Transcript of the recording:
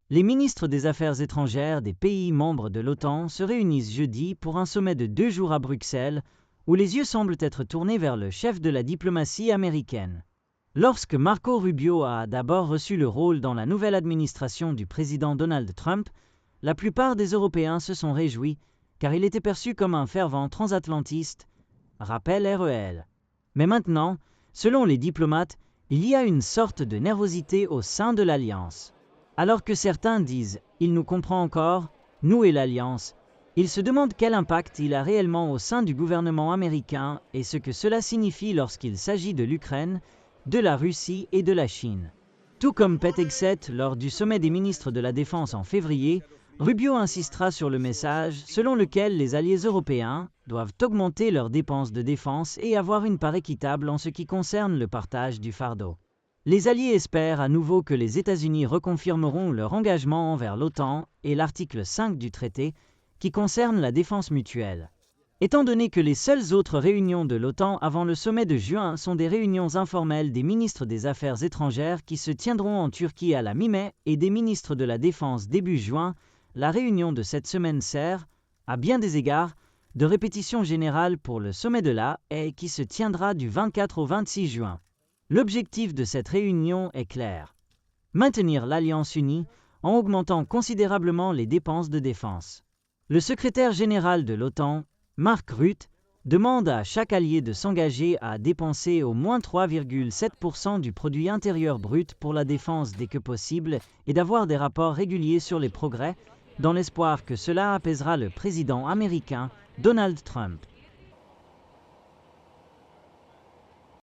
Les ministres des Affaires étrangères des pays membres de l'OTAN se réunissent jeudi pour un sommet de 2 jours à Bruxelles, où les yeux semblent être tournés vers le chef de la diplomatie américaine. Lorsque Marco Rubio a d'abord reçu le rôle dans la nouvelle administration du président Donald Trump, la plupart des Européens se sont réjouis, car il était perçu comme un fervent transatlantiste, rappelle REL. Mais maintenant, selon les diplomates, il y a une sorte de nervosité au sein de l'Alliance. Alors que certains disent « il nous comprend encore, nous et l'Alliance », ils se demandent quel impact il a réellement au sein du gouvernement américain et ce que cela signifie lorsqu'il s'agit de l'Ukraine, de la Russie et de la Chine. Tout comme Pete Hegseth lors du sommet des ministres de la Défense en février, Rubio insistera sur le message selon lequel les alliés européens doivent augmenter leurs dépenses de défense et avoir une part équitable en ce qui concerne le partage du fardeau. Les alliés espèrent à nouveau que les États-Unis reconfirmeront leur engagement envers l'OTAN et l'article 5 du traité qui concerne la défense mutuelle. Étant donné que les seules autres réunions de l'OTAN avant le sommet de juin sont des réunions informelles des ministres des Affaires étrangères qui se tiendront en Turquie à la mi-mai et des ministres de la Défense début juin, la réunion de cette semaine sert, à bien des égards, de répétition générale pour le sommet de la Haye qui se tiendra du 24 au 26 juin. L'objectif de cette réunion est clair. Maintenir l'Alliance unie en augmentant considérablement les dépenses de défense. Le secrétaire général de l'OTAN, Mark Rutte, demande à chaque allié de s'engager à dépenser au moins 3,7% du produit intérieur brut pour la défense dès que possible et d'avoir des rapports réguliers sur les progrès, dans l'espoir que cela apaisera le président américain Donald Trump.